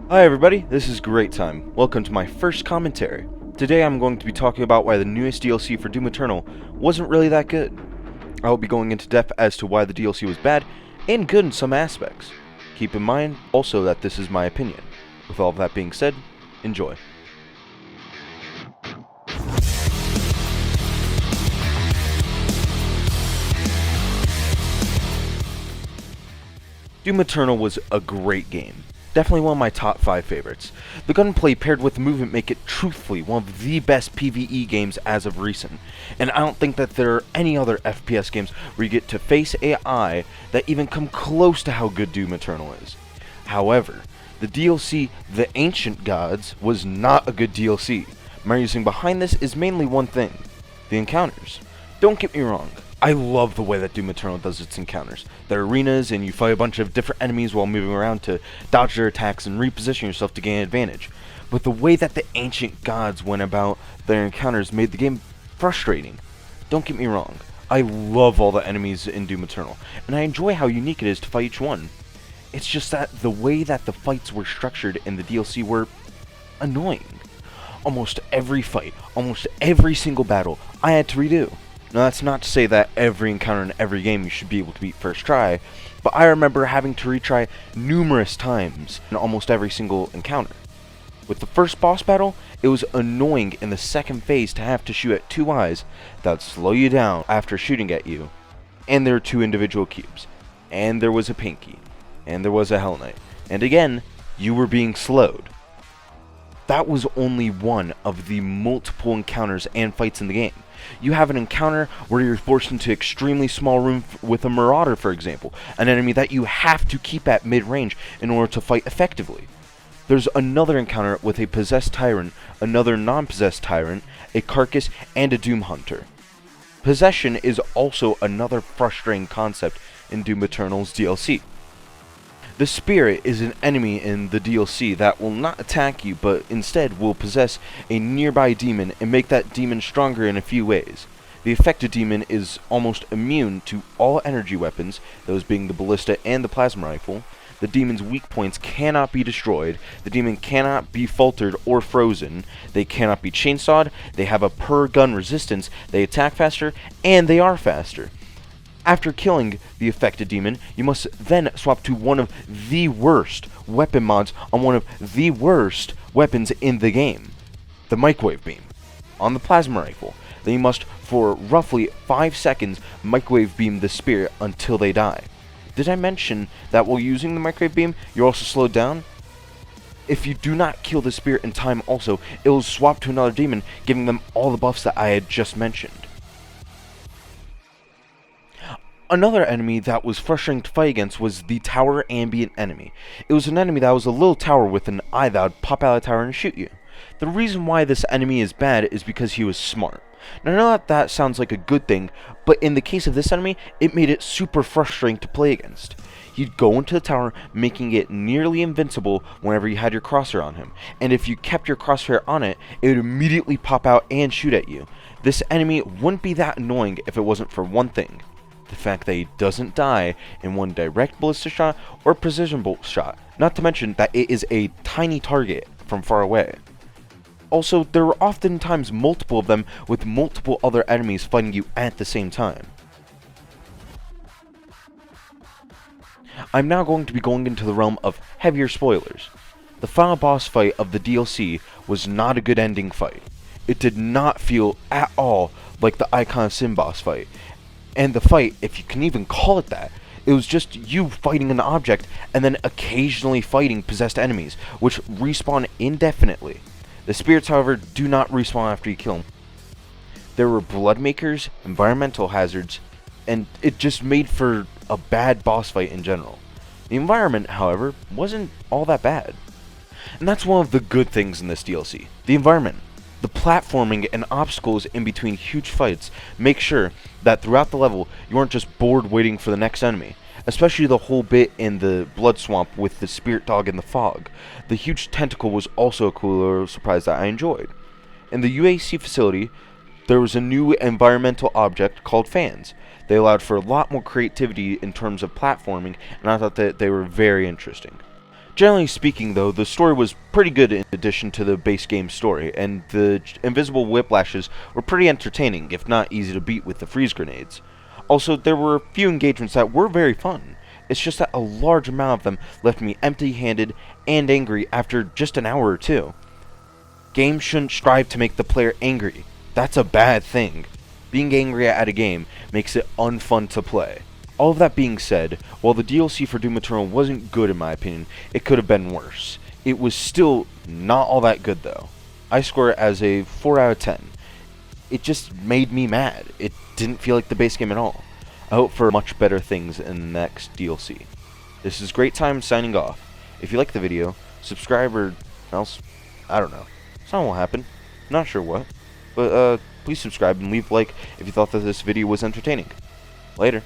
Hi everybody, this is Great Time. Welcome to my first commentary. Today I'm going to be talking about why the newest DLC for Doom Eternal wasn't really that good. I will be going into depth as to why the DLC was bad and good in some aspects. Keep in mind also that this is my opinion. With all of that being said, enjoy. Doom Eternal was a great game. Definitely one of my top 5 favorites. The gunplay paired with the movement make it truthfully one of the best PvE games as of recent, and I don't think that there are any other FPS games where you get to face AI that even come close to how good Doom Eternal is. However, the DLC The Ancient Gods was not a good DLC. My reasoning behind this is mainly one thing: the encounters. Don't get me wrong, I love the way that Doom Eternal does its encounters. There are arenas, and you fight a bunch of different enemies while moving around to dodge their attacks and reposition yourself to gain advantage. But the way that the Ancient Gods went about their encounters made the game frustrating. Don't get me wrong, I love all the enemies in Doom Eternal, and I enjoy how unique it is to fight each one. It's just that the way that the fights were structured in the DLC were annoying. Almost every fight, almost every single battle, I had to redo. Now that's not to say that every encounter in every game you should be able to beat first try, but I remember having to retry numerous times in almost every single encounter. With the first boss battle, it was annoying in the second phase to have to shoot at 2 eyes that would slow you down after shooting at you, and there were 2 individual cubes, and there was a pinky, and there was a Hell Knight, and again, you were being slowed. That was only one of the multiple encounters and fights in the game. You have an encounter where you're forced into an extremely small room with a Marauder, for example, an enemy that you have to keep at mid-range in order to fight effectively. There's another encounter with a possessed tyrant, another non-possessed tyrant, a carcass, and a Doom Hunter. Possession is also another frustrating concept in Doom Eternal's DLC. The Spirit is an enemy in the DLC that will not attack you, but instead will possess a nearby demon and make that demon stronger in a few ways. The affected demon is almost immune to all energy weapons, those being the ballista and the plasma rifle. The demon's weak points cannot be destroyed, the demon cannot be faltered or frozen, they cannot be chainsawed, they have a per gun resistance, they attack faster, and they are faster. After killing the affected demon, you must then swap to one of the worst weapon mods on one of the worst weapons in the game, the microwave beam, on the plasma rifle. Then you must, for roughly 5 seconds, microwave beam the spirit until they die. Did I mention that while using the microwave beam, you're also slowed down? If you do not kill the spirit in time also, it will swap to another demon, giving them all the buffs that I had just mentioned. Another enemy that was frustrating to fight against was the tower ambient enemy. It was an enemy that was a little tower with an eye that would pop out of the tower and shoot you. The reason why this enemy is bad is because he was smart. Now I know that that sounds like a good thing, but in the case of this enemy, it made it super frustrating to play against. He'd go into the tower, making it nearly invincible whenever you had your crosshair on him, and if you kept your crosshair on it, it would immediately pop out and shoot at you. This enemy wouldn't be that annoying if it wasn't for one thing: the fact that he doesn't die in one direct ballista shot or precision bolt shot, not to mention that it is a tiny target from far away. Also, there were oftentimes multiple of them with multiple other enemies fighting you at the same time. I'm now going to be going into the realm of heavier spoilers. The final boss fight of the DLC was not a good ending fight. It did not feel at all like the Icon of Sin boss fight. And the fight, if you can even call it that, it was just you fighting an object and then occasionally fighting possessed enemies, which respawn indefinitely. The spirits, however, do not respawn after you kill them. There were blood makers, environmental hazards, and it just made for a bad boss fight in general. The environment, however, wasn't all that bad. And that's one of the good things in this DLC, the environment. The platforming and obstacles in between huge fights make sure that throughout the level you aren't just bored waiting for the next enemy, especially the whole bit in the blood swamp with the spirit dog in the fog. The huge tentacle was also a cool little surprise that I enjoyed. In the UAC facility, there was a new environmental object called fans. They allowed for a lot more creativity in terms of platforming, and I thought that they were very interesting. Generally speaking, though, the story was pretty good in addition to the base game story, and the invisible whiplashes were pretty entertaining, if not easy to beat with the freeze grenades. Also, there were a few engagements that were very fun. It's just that a large amount of them left me empty-handed and angry after just an hour or two. Games shouldn't strive to make the player angry. That's a bad thing. Being angry at a game makes it unfun to play. All of that being said, while the DLC for Doom Eternal wasn't good in my opinion, it could have been worse. It was still not all that good though. I score it as a 4 out of 10. It just made me mad. It didn't feel like the base game at all. I hope for much better things in the next DLC. This is Great Time signing off. If you like the video, subscribe or else, I don't know. Something will happen. Not sure what. But please subscribe and leave a like if you thought that this video was entertaining. Later.